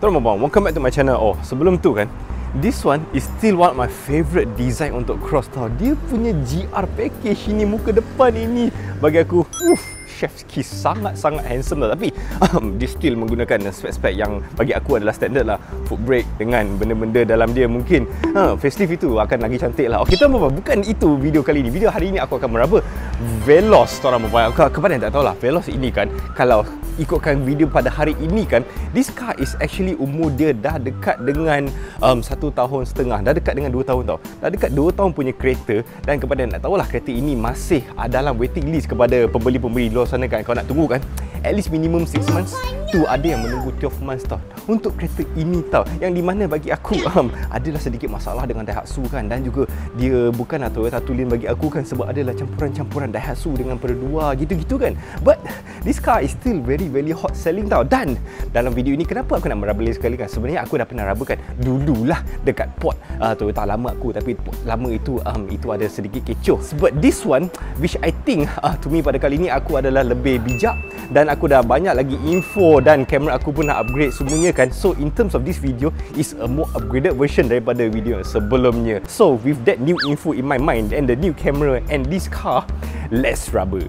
Tuan Bang, welcome back to my channel. Oh, sebelum tu kan, this one is still one of my favourite design untuk Cross tau. Dia punya GR package ini, muka depan ini bagi aku, chef's kiss, sangat-sangat handsome lah. Tapi dia still menggunakan spek-spek yang bagi aku adalah standard lah. Foot brake dengan benda-benda dalam dia mungkin facelift itu akan lagi cantik lah. Okay, Tuan Bang, bukan itu video kali ini. Video hari ini aku akan meraba Veloz. Tuan Bang, kepada yang tak tahu lah, Veloz ini kan, kalau ikutkan video pada hari ini kan, this car is actually umur dia dah dekat dengan 1 tahun setengah, dah dekat dengan 2 tahun tau, dah dekat 2 tahun punya kereta. Dan kepada yang nak tahulah, kereta ini masih dalam waiting list kepada pembeli-pembeli luar sana kan. Kau nak tunggu kan, at least minimum 6 months tu, ada yang menunggu 12 months tau untuk kereta ini tau, yang di mana bagi aku adalah sedikit masalah dengan Daihatsu kan. Dan juga dia bukanlah Toyota Tulen bagi aku kan, sebab adalah campuran-campuran Daihatsu dengan Perodua gitu-gitu kan. But this car is still very hot selling tau. Dan dalam video ini kenapa aku nak meraba sekali kan, sebenarnya aku dah pernah rabakan dululah dekat port Toyota lama aku. Tapi port lama itu ada sedikit kecoh. But this one, which I think to me pada kali ini aku adalah lebih bijak, dan aku dah banyak lagi info, dan kamera aku pun nak upgrade semuanya kan. So in terms of this video is a more upgraded version daripada video sebelumnya. So with that new info in my mind and the new camera and this car, let's rubber.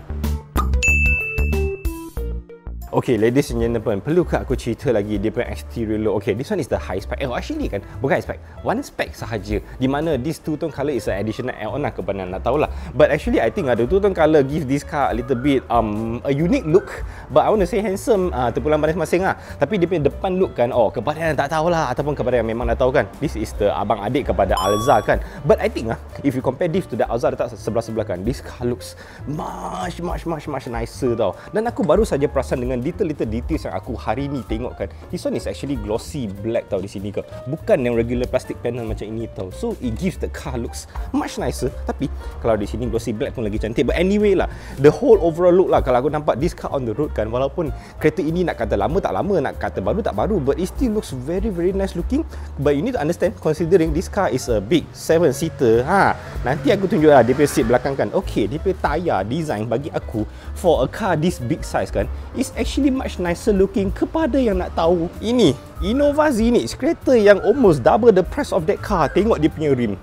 Okay, ladies and gentlemen, perlukah aku cerita lagi dia punya exterior look? Okay, this one is the high spec. Actually kan, bukan high spec, one spec sahaja, di mana this two-tone colour is an additional add-on lah, kepada nak tahulah. But actually I think the two-tone colour give this car a little bit a unique look, but I want to say handsome, terpulang masing-masing lah. Tapi dia punya depan look kan, kepada yang tak tahulah, ataupun kepada yang memang dah tahu kan, this is the abang adik kepada Alza kan. But I think if you compare this to the Alza letak sebelah-sebelah kan, this car looks much nicer tau. Dan aku baru saja perasan dengan little details yang aku hari ni tengok kan. This one is actually glossy black tau di sini ke, bukan yang regular plastic panel macam ini tau. So it gives the car looks much nicer. Tapi kalau di sini glossy black pun lagi cantik. But anyway lah, the whole overall look lah, kalau aku nampak this car on the road kan, walaupun kereta ini nak kata lama tak lama, nak kata baru tak baru, but it still looks very nice looking. But you need to understand, considering this car is a big 7-seater, nanti aku tunjuk lah dia punya seat belakang kan. Okay, dia punya tayar design bagi aku for a car this big size kan, is actually much nicer looking. Kepada yang nak tahu, ini Innova Zenith, kereta yang almost double the price of that car. Tengok dia punya rim.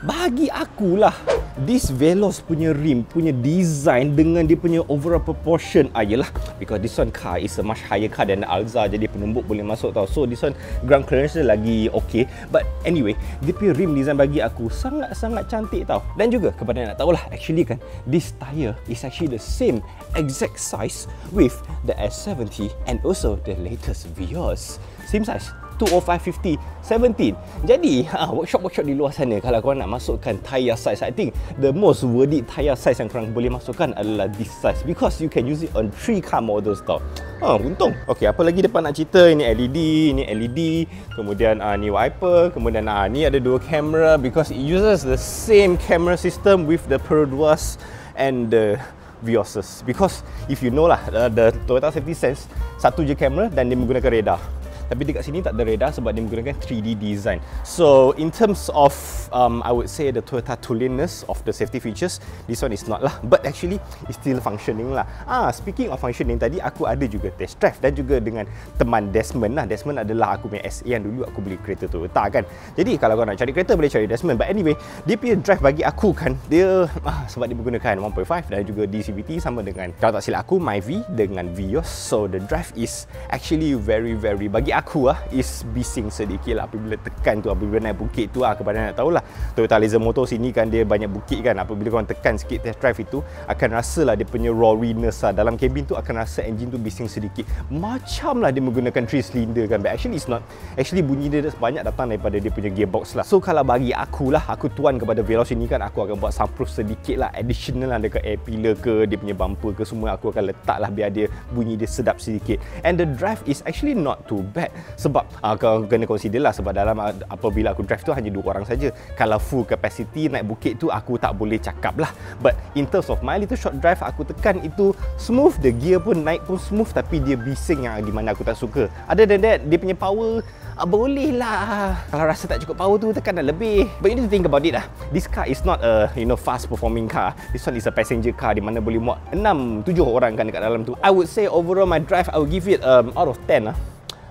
Bagi akulah, this Veloz punya rim, punya design dengan dia punya overall proportion, yelah, because this one car is a much higher car than the Alza, jadi penumbuk boleh masuk tau. So this one ground clearance dia lagi okay. But anyway, dia punya rim design bagi aku sangat cantik tau. Dan juga kepada yang nak tahulah, actually kan, this tyre is actually the same exact size with the S70 and also the latest Vios. Same size, 205/50 17. Jadi workshop di luar sana, kalau korang nak masukkan tyre size, I think the most worthy tyre size yang korang boleh masukkan adalah this size, because you can use it on 3 car models tau. Untung. Okay, apa lagi depan nak cerita? Ini LED, kemudian ni wiper, kemudian ni ada 2 kamera, because it uses the same camera system with the Peroduas and the Vioses. Because if you know lah, the Toyota Safety Sense satu je kamera dan dia menggunakan radar. Tapi dekat sini tak ada radar sebab dia menggunakan 3D design. So in terms of I would say the Toyota Tulenness of the safety features, this one is not lah, but actually it's still functioning lah. Speaking of functioning, tadi aku ada juga test drive dan juga dengan teman Desmond lah. Desmond adalah aku punya SA yang dulu aku beli kereta Toyota kan. Jadi kalau kau nak cari kereta boleh cari Desmond. But anyway, dia punya drive bagi aku kan, dia sebab dia menggunakan 1.5 dan juga DCVT sama dengan, kalau tak silap aku, Myvi dengan Vios. So the drive is actually very bagi aku is bising sedikit lah apabila tekan tu, apabila naik bukit tu. Kepada nak tahulah, Toyota Laser Motor sini kan dia banyak bukit kan, apabila korang tekan sikit test drive itu akan rasa lah dia punya roariness lah. Dalam kabin tu akan rasa engine tu bising sedikit, macam lah dia menggunakan 3 cylinder kan. But actually it's not. Actually bunyi dia banyak datang daripada dia punya gearbox lah. So kalau bagi aku lah, aku tuan kepada Veloz ini kan, aku akan buat soundproof sedikit lah, additional lah dekat air pillar ke, dia punya bumper ke, semua aku akan letak lah biar dia bunyi dia sedap sedikit. And the drive is actually not too bad. Sebab kau kena consider lah, sebab dalam apabila aku drive tu hanya 2 orang saja. Kalau full capacity naik bukit tu aku tak boleh cakap lah. But in terms of my little short drive, aku tekan itu smooth, the gear pun naik pun smooth, tapi dia bising yang di mana aku tak suka. Other than that, dia punya power boleh lah. Kalau rasa tak cukup power tu, tekan dah lebih. But you need to think about it lah. This car is not a fast performing car. This one is a passenger car di mana boleh muat 6-7 orang kan dekat dalam tu. I would say overall my drive, I will give it out of 10 lah.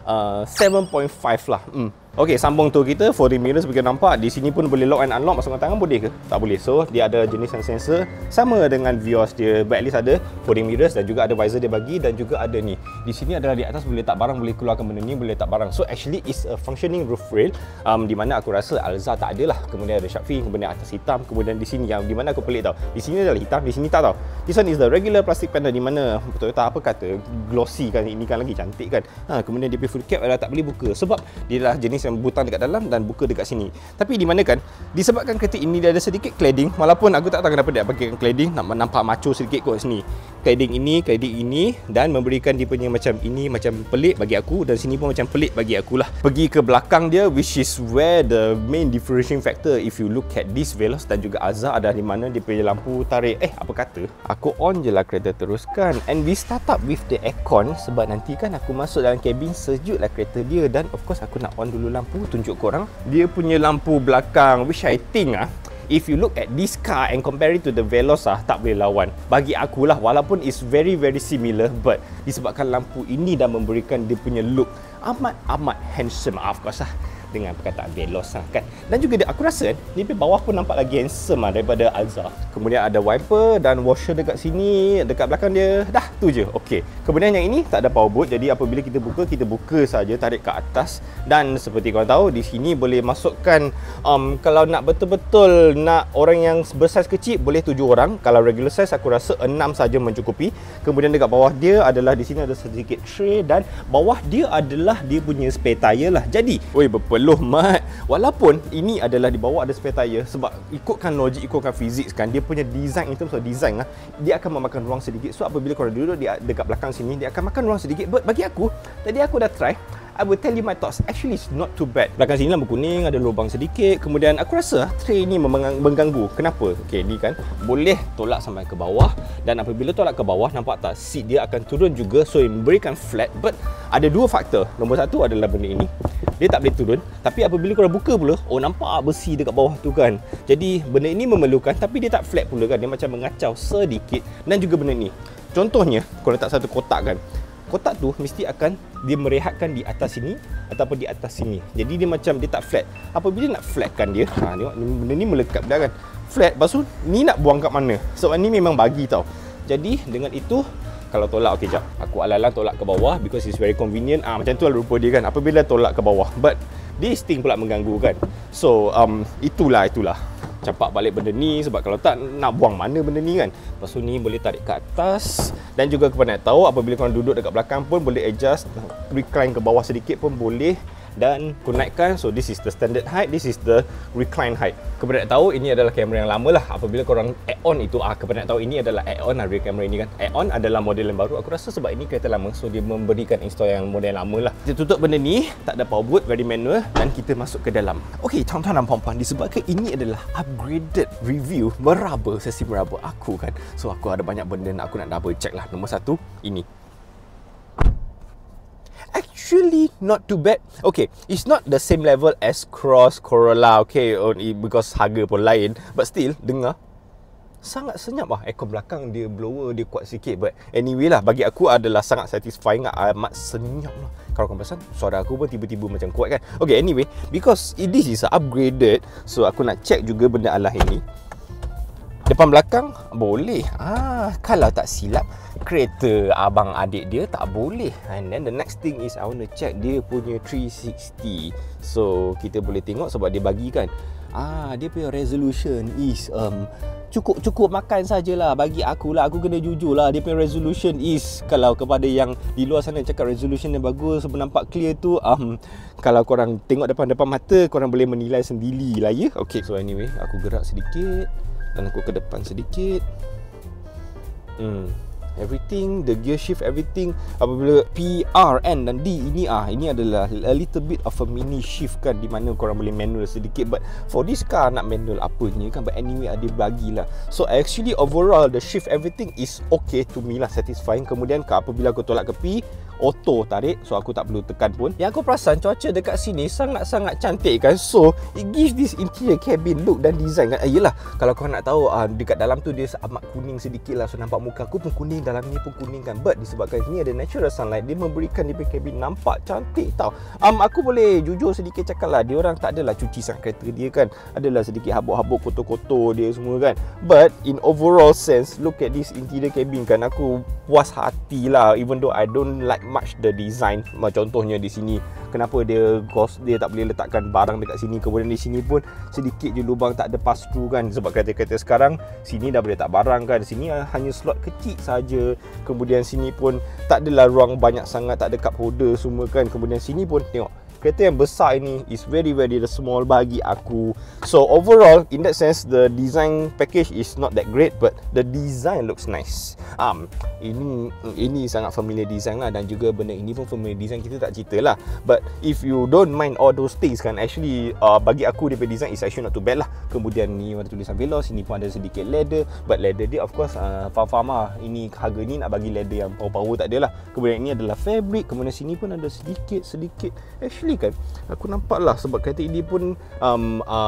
7.5 lah. Okey, sambung tu kita folding mirrors bagi nampak. Di sini pun boleh lock and unlock, masukkan tangan boleh ke? Tak boleh. So, dia ada jenis sensor sama dengan Vios dia. But at least ada folding mirrors dan juga ada visor dia bagi dan juga ada ni. Di sini adalah di atas boleh letak barang, boleh keluarkan benda ni, boleh letak barang. So, actually is a functioning roof rail di mana aku rasa Alza tak ada lah. Kemudian ada shark fin, kemudian atas hitam, kemudian di sini yang di mana aku pelik tau. Di sini adalah hitam, di sini tak tau. This one is the regular plastic panel di mana Toyota apa kata glossy kan, ini kan lagi cantik kan. Kemudian dia punya full cap adalah tak boleh buka sebab dia adalah jenis yang butang dekat dalam dan buka dekat sini. Tapi di mana kan disebabkan kereta ini dia ada sedikit cladding, walaupun aku tak tahu kenapa dia pakai cladding, nak nampak macho sedikit kot sini. Cladding ini dan memberikan dia punya macam ini macam pelik bagi aku dan sini pun macam pelik bagi aku lah. Pergi ke belakang dia which is where the main differentiating factor if you look at this Veloz dan juga Alza ada di mana dia punya lampu tarik. Apa kata? Aku on je lah kereta teruskan and we start up with the aircon sebab nanti kan aku masuk dalam kabin sejuk lah kereta dia dan of course aku nak on dulu lampu tunjuk korang. Dia punya lampu belakang which I think if you look at this car and compare it to the Veloz tak boleh lawan. Bagi aku lah, walaupun it's very similar but disebabkan lampu ini dah memberikan dia punya look amat handsome of course dengan perkataan Veloz kan. Dan juga dia, aku rasa dia bawah pun nampak lagi handsome daripada Alza. Kemudian ada wiper dan washer dekat sini, dekat belakang dia. Dah tu je. Okey. Kemudian yang ini tak ada power boot. Jadi apabila kita buka saja, tarik ke atas. Dan seperti korang tahu di sini boleh masukkan kalau nak betul-betul nak orang yang bersaiz kecil boleh 7 orang. Kalau regular size aku rasa 6 saja mencukupi. Kemudian dekat bawah dia adalah di sini ada sedikit tray dan bawah dia adalah dia punya spare tire lah. Jadi, berpeluh mat. Walaupun ini adalah di bawah ada spare tire sebab ikutkan logik, ikutkan fizik kan, dia punya design in terms of design dia akan memakan ruang sedikit. So apabila korang duduk dekat belakang sini dia akan makan ruang sedikit. But bagi aku, tadi aku dah try, I will tell you my thoughts. Actually it's not too bad. Belakang sini lampu kuning, ada lubang sedikit. Kemudian aku rasa tray ni mengganggu. Kenapa? Okey, ni kan boleh tolak sampai ke bawah dan apabila tolak ke bawah nampak tak seat dia akan turun juga. So memberikan flat. But ada dua faktor. Nombor satu adalah benda ini. Dia tak boleh turun. Tapi apabila korang buka pula, nampak besi dekat bawah tu kan. Jadi benda ini memerlukan tapi dia tak flat pula kan. Dia macam mengacau sedikit. Dan juga benda ni. Contohnya, kalau letak satu kotak kan. Kotak tu mesti akan dia merehatkan di atas sini ataupun di atas sini. Jadi dia macam dia tak flat. Apabila nak flatkan dia, tengok benda ni melekat dah kan. Flat, lepas tu ni nak buang kat mana? Sebab ni memang bagi tau. Jadi dengan itu kalau tolak, okey jap. Aku ala-ala tolak ke bawah because it's very convenient. Macam tu lah rupa dia kan. Apabila tolak ke bawah. But this thing pula mengganggu kan. So itulah. Campak balik benda ni sebab kalau tak nak buang mana benda ni kan. Lepas tu ni boleh tarik ke atas dan juga kepada nak tahu apabila korang duduk dekat belakang pun boleh adjust, recline ke bawah sedikit pun boleh dan kau naikkan. So this is the standard height, this is the recline height. Kepada nak tahu ini adalah kamera yang lama lah. Apabila korang add-on itu kepada nak tahu ini adalah add-on rear kamera ini kan. Add-on adalah model yang baru. Aku rasa sebab ini kereta lama, so dia memberikan install yang model yang lama lah. Kita tutup benda ni, tak ada power boot, very manual dan kita masuk ke dalam. Okey, tuan-tuan dan puan-puan, disebabkan ini adalah upgraded review sesi meraba aku kan. So aku ada banyak benda aku nak double check lah. Nombor satu, ini. Actually not too bad. Okay, it's not the same level as Cross, Corolla, okay, because harga pun lain. But still, dengar sangat senyap lah. Aircon belakang dia blower dia kuat sikit. But anyway lah, bagi aku adalah sangat satisfying, amat senyap lah. Kalau korang perasan, suara aku pun tiba-tiba macam kuat kan. Okay, anyway, because this is upgraded, so aku nak check juga benda alah ini. Depan belakang boleh. Kalau tak silap kereta abang adik dia tak boleh. And then the next thing is I want to check dia punya 360. So kita boleh tengok sebab dia bagi kan. Dia punya resolution is cukup makan sajalah bagi aku lah. Aku kena jujur lah, dia punya resolution is, kalau kepada yang di luar sana cakap resolution yang bagus, nampak clear tu, kalau korang tengok depan-depan mata korang boleh menilai sendiri lah ya. Okay, so anyway, aku gerak sedikit dan aku ke depan sedikit. Everything, the gear shift, everything. Apabila P, R, N dan D ini adalah a little bit of a mini shift kan, di mana korang boleh manual sedikit. But for this car nak manual apanya kan. But anyway dia bagilah. So actually overall the shift everything is okay to me lah, satisfying. Kemudian apabila aku tolak ke P, auto tarik, so aku tak perlu tekan pun. Yang aku perasan cuaca dekat sini sangat-sangat cantik kan. So it gives this interior cabin look dan design kan. Yelah, kalau kau nak tahu dekat dalam tu dia amat kuning sedikit lah. So nampak muka aku pun kuning, dalam ni pun kuning kan. But disebabkan sini ada natural sunlight, dia memberikan dia punya cabin nampak cantik tau. Aku boleh jujur sedikit cakap lah, dia orang tak adalah cuci sangat kereta dia kan. Adalah sedikit habuk-habuk, kotor-kotor dia semua kan. But in overall sense, look at this interior cabin kan. Aku puas hati lah, even though I don't like much the design. Contohnya di sini, kenapa dia tak boleh letakkan barang dekat sini. Kemudian di sini pun sedikit je lubang, tak ada pass through kan. Sebab kereta-kereta sekarang sini dah boleh letak barang kan. Sini hanya slot kecil saja. Kemudian sini pun tak adalah ruang banyak sangat, tak ada cup holder semua kan. Kemudian sini pun tengok, kereta yang besar ini is very small bagi aku. So overall, in that sense, the design package is not that great, but the design looks nice. Ini sangat familiar design lah, dan juga benda ini pun familiar design, kita tak cerita lah. But if you don't mind all those things kan, actually bagi aku dia punya design is actually not too bad lah. Kemudian ni ada tulisan Veloz, sini pun ada sedikit leather, but leather dia of course faham lah, ini harga ni nak bagi leather yang power-power tak ada lah. Kemudian ini adalah fabric, kemudian sini pun ada sedikit actually kan, aku nampak lah, sebab kereta ini pun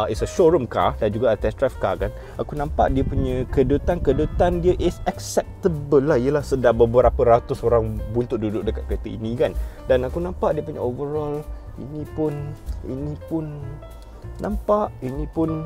is a showroom car dan juga a test drive car kan. Aku nampak dia punya kedutan dia is acceptable lah. Yelah, sedar beberapa ratus orang buntut duduk dekat kereta ini kan. Dan aku nampak dia punya overall, ini pun nampak, ini pun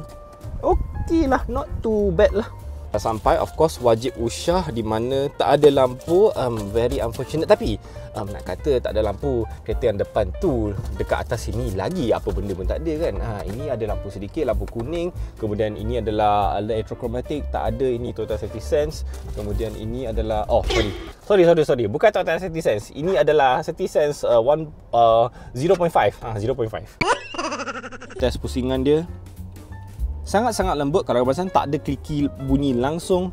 okey lah, not too bad lah. Sampai of course wajib usah di mana tak ada lampu, very unfortunate. Tapi nak kata tak ada lampu, kereta yang depan tu dekat atas sini lagi apa benda pun tak ada kan. Ini ada lampu sedikit, lampu kuning. Kemudian ini adalah electrochromatic, tak ada. Ini total safety sense. Kemudian ini adalah sorry, bukan total safety sense. Ini adalah safety sense 0.5. 0.5. Tes pusingan dia sangat-sangat lembut. Kalau perasan tak ada kliki bunyi langsung.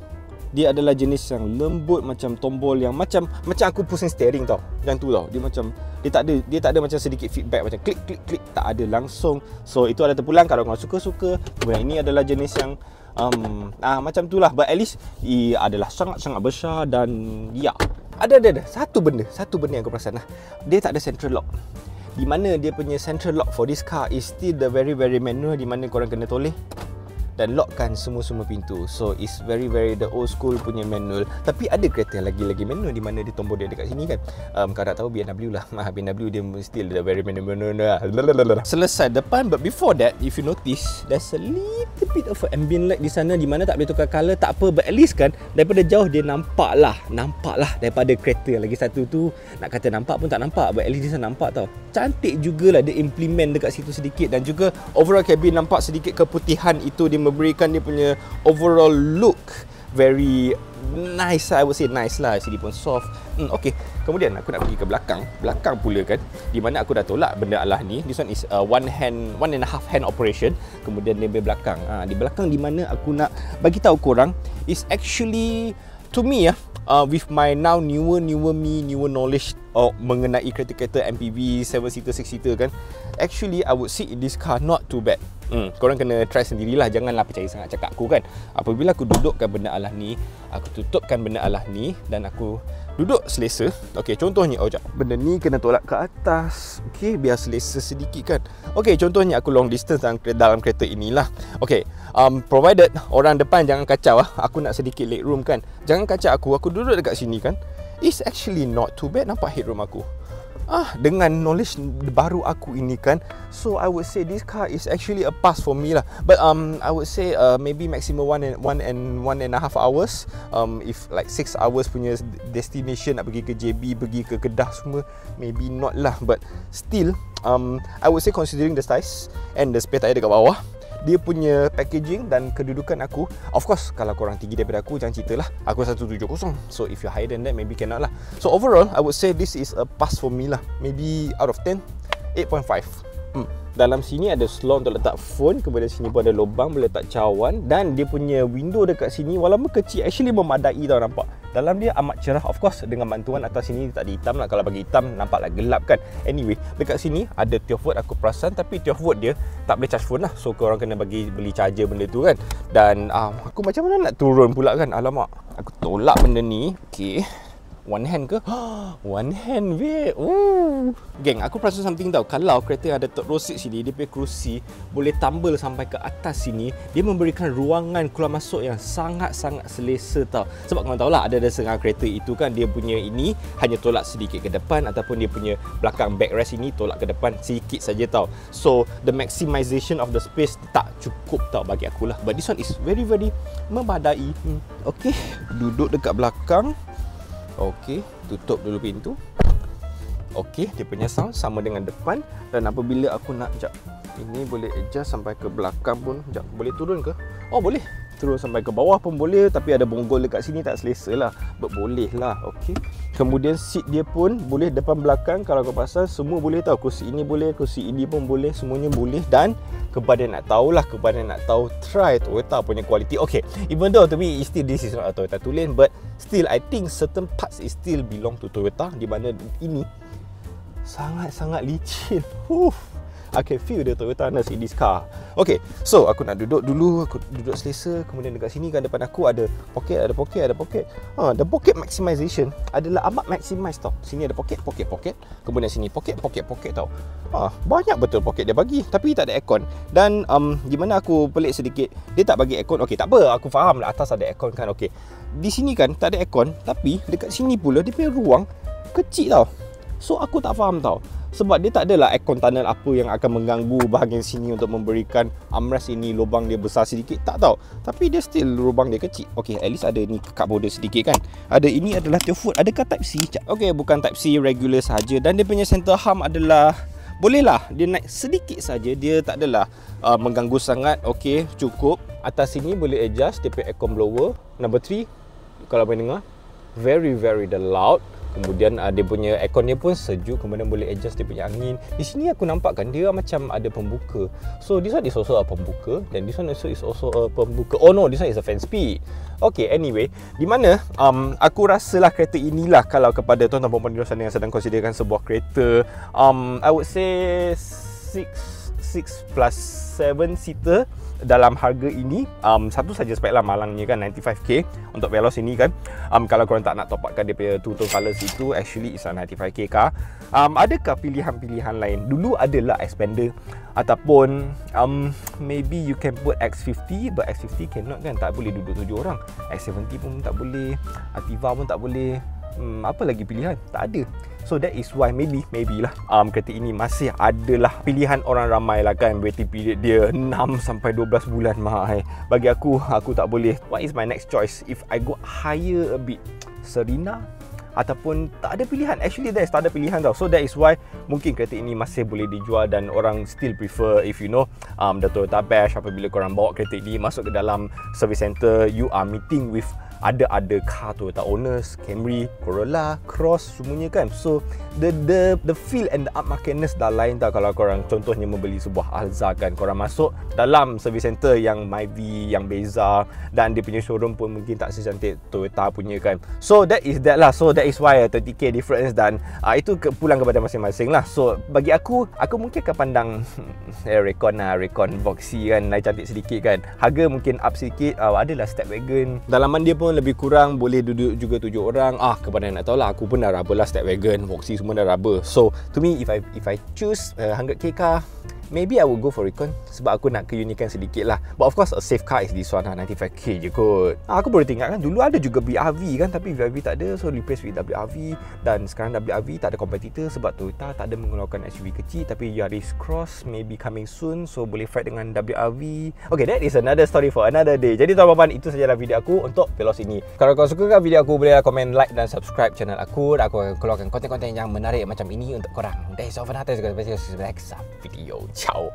Dia adalah jenis yang lembut, macam tombol yang macam aku pusing steering tau. Macam tu tau. Dia tak ada macam sedikit feedback macam klik, tak ada langsung. So itu ada terpulang kalau kau suka. Kemudian ini adalah jenis yang macam tu lah. But at least ia adalah sangat-sangat besar. Dan ya, ada satu benda yang aku perasan lah. Dia tak ada central lock. Di mana dia punya central lock for this car is still the very manual, di mana korang kena toleh dan lockkan semua pintu. So it's very the old school punya manual. Tapi ada kereta yang lagi manual, di mana dia tombol dia dekat sini kan. Kau tak tahu BMW lah. BMW dia still the very manual lah. Selesai depan, but before that, if you notice, there's a little bit of ambient light di sana, di mana tak boleh tukar colour, tak apa. But at least kan, daripada jauh dia nampak lah daripada kereta. Lagi satu tu, nak kata nampak pun tak nampak, but at least dia nampak tau. Cantik jugalah dia implement dekat situ sedikit. Dan juga overall cabin nampak sedikit keputihan itu, dia memberikan dia punya overall look very nice. I would say nice lah. Sini pun soft. Okay. Kemudian aku nak pergi ke belakang pula kan, di mana aku dah tolak benda Allah ni. This one is one and a half hand operation. Kemudian dia belakang. Di belakang, di mana aku nak bagi tahu korang is actually, to me with my now newer knowledge mengenai kereta-kereta MPV 7-seater, 6-seater kan, actually I would say in this car not too bad. Korang kena try sendirilah, janganlah percaya sangat cakap aku kan. Apabila aku dudukkan benda Allah ni, aku tutupkan benda Allah ni, dan aku duduk selesa. Okay, contohnya, benda ni kena tolak ke atas, okay, biar selesa sedikit kan. Okay, contohnya aku long distance dalam kereta inilah. Okay, provided orang depan jangan kacau aku nak sedikit leg room kan. Jangan kacau aku duduk dekat sini kan. It's actually not too bad. Nampak headroom aku. Dengan knowledge baru aku ini kan, so I would say this car is actually a pass for me lah. But I would say maybe maximum one and a half hours. If like 6 hours punya destination, nak pergi ke JB, pergi ke Kedah semua, maybe not lah. But still, I would say considering the size and the spare tire dekat bawah, dia punya packaging dan kedudukan aku, of course kalau korang tinggi daripada aku, jangan cerita lah, aku 170. So if you're higher than that, maybe cannot lah. So overall, I would say this is a pass for me lah. Maybe out of 10, 8.5. Dalam sini ada slot untuk letak phone. Kemudian sini pun ada lubang boleh letak cawan. Dan dia punya window dekat sini walaupun kecil, actually memadai tau, nampak. Dalam dia amat cerah. Of course dengan bantuan atas sini tak ada hitam lah. Kalau bagi hitam nampaklah gelap kan. Anyway, dekat sini ada 12 volt aku perasan. Tapi 12 volt dia tak boleh charge phone lah. So korang kena beli charger benda tu kan. Dan aku macam mana nak turun pula kan. Alamak, aku tolak benda ni. Okay, One hand ke? One hand, babe. Geng, aku perasan something tau. Kalau kereta yang ada third row seat sini, dia punya kerusi boleh tumble sampai ke atas sini. Dia memberikan ruangan keluar masuk yang sangat-sangat selesa tau. Sebab korang tahulah, ada setengah kereta itu kan, dia punya ini hanya tolak sedikit ke depan, ataupun dia punya belakang backrest ini tolak ke depan sedikit saja tau. So, the maximization of the space tak cukup tau bagi akulah. But this one is very memadai. Okay, duduk dekat belakang. Okey, tutup dulu pintu. Okey, dia punya sound sama dengan depan. Dan apabila aku nak, sekejap, ini boleh adjust sampai ke belakang pun. Sekejap, boleh turun ke? Oh, boleh. Turun sampai ke bawah pun boleh. Tapi ada bonggol dekat sini tak selesa lah. But boleh lah, okey. Kemudian seat dia pun boleh depan belakang. Kalau kau pasal, semua boleh tau. Kursi ini boleh, kursi ini pun boleh. Semuanya boleh. Dan kepada nak tahulah, kepada nak tahu, try Toyota punya quality. Okay, even though to me still this is not a Toyota Tulen, but still I think certain parts is still belong to Toyota, di mana ini sangat-sangat licin. I can feel the Toyota-ness in this car. Okay, so aku nak duduk dulu. Aku duduk selesa. Kemudian dekat sini kan depan aku ada pocket. The pocket maximization adalah amat maximize tau. Sini ada pocket. Kemudian sini pocket tau. Banyak betul pocket dia bagi. Tapi tak ada aircon. Dan di mana aku pelik sedikit, dia tak bagi aircon. Okay, tak apa, aku faham lah atas ada aircon kan. Okay, di sini kan tak ada aircon, tapi dekat sini pula dia punya ruang kecil tau. So aku tak faham tau, sebab dia tak adalah aircon tunnel apa yang akan mengganggu bahagian sini untuk memberikan armrest ini lubang dia besar sedikit. Tak tahu. Tapi dia still lubang dia kecil. Okay, at least ada ni cupboard dia sedikit kan. Ada ini adalah Teofood. Adakah Type C? Okay, bukan Type C, regular saja. Dan dia punya center hum adalah bolehlah dia naik sedikit saja. Dia tak adalah mengganggu sangat. Okay, cukup. Atas sini boleh adjust dia punya aircon blower. Number 3, kalau boleh dengar, very loud. Kemudian dia punya aircon dia pun sejuk. Kemudian boleh adjust dia punya angin. Di sini aku nampak kan dia macam ada pembuka. So this one is also a pembuka. Dan this one also is also a pembuka. Oh no, this one is a fan speed. Okay, anyway, di mana aku rasalah kereta inilah, kalau kepada tuan-tuan perempuan di luar sana yang sedang considerkan sebuah kereta, I would say 6 plus 7 seater dalam harga ini. Satu saja spek lah malangnya kan, 95k untuk Veloz ini kan. Kalau korang tak nak top upkan dia punya two-tone colours itu, actually is a 95k car. Adakah pilihan-pilihan lain? Dulu adalah Xpander, ataupun maybe you can put X50, but X50 cannot kan, tak boleh duduk 7 orang. X70 pun tak boleh, Ativa pun tak boleh. Apa lagi pilihan? Tak ada. So that is why maybe lah kereta ini masih adalah pilihan orang ramai lah kan. Waiting period dia 6 sampai 12 bulan mahal. Bagi aku tak boleh. What is my next choice? If I go higher a bit, Serena, ataupun tak ada pilihan. Actually tak ada pilihan tau. So that is why mungkin kereta ini masih boleh dijual dan orang still prefer, if you know the Toyota Bash. Apabila korang bawa kereta ini masuk ke dalam service center, you are meeting with ada car Toyota owners, Camry, Corolla, Cross, semuanya kan. So the feel and the upmarketness dah lain tau. Kalau korang contohnya membeli sebuah Alza kan, korang masuk dalam service center yang Myvi, yang Beza, dan dia punya showroom pun mungkin tak secantik Toyota punya kan. So that is that lah. So that is why 30k difference. Dan itu pulang kepada masing-masing lah. So bagi aku mungkin akan pandang Recon Voxy kan, lain cantik sedikit kan. Harga mungkin up sedikit. Adalah Stepwagon, dalaman dia pun lebih kurang boleh duduk juga 7 orang. Kepada nak tahu lah, aku pun dah raba lah Stepwagon, Voxy semua dah raba. So to me, if I choose 100k car, maybe I will go for Recon, sebab aku nak keunikan sedikit lah. But of course a safe car is this one lah, 95k je kot. Aku baru tengok kan, dulu ada juga BRV kan, tapi BRV tak ada, so replace with WRV. Dan sekarang WRV tak ada kompetitor sebab Toyota tak ada mengeluarkan SUV kecil. Tapi Yaris Cross maybe coming soon, so boleh fight dengan WRV. Okay, that is another story for another day. Jadi tuan-tuan, itu sajalah video aku untuk Veloz ini. Kalau kau suka video aku, boleh komen, like dan subscribe channel aku. Aku akan keluarkan konten-konten yang menarik macam ini untuk korang. That is all for now. Terima kasih. Next video. Ciao.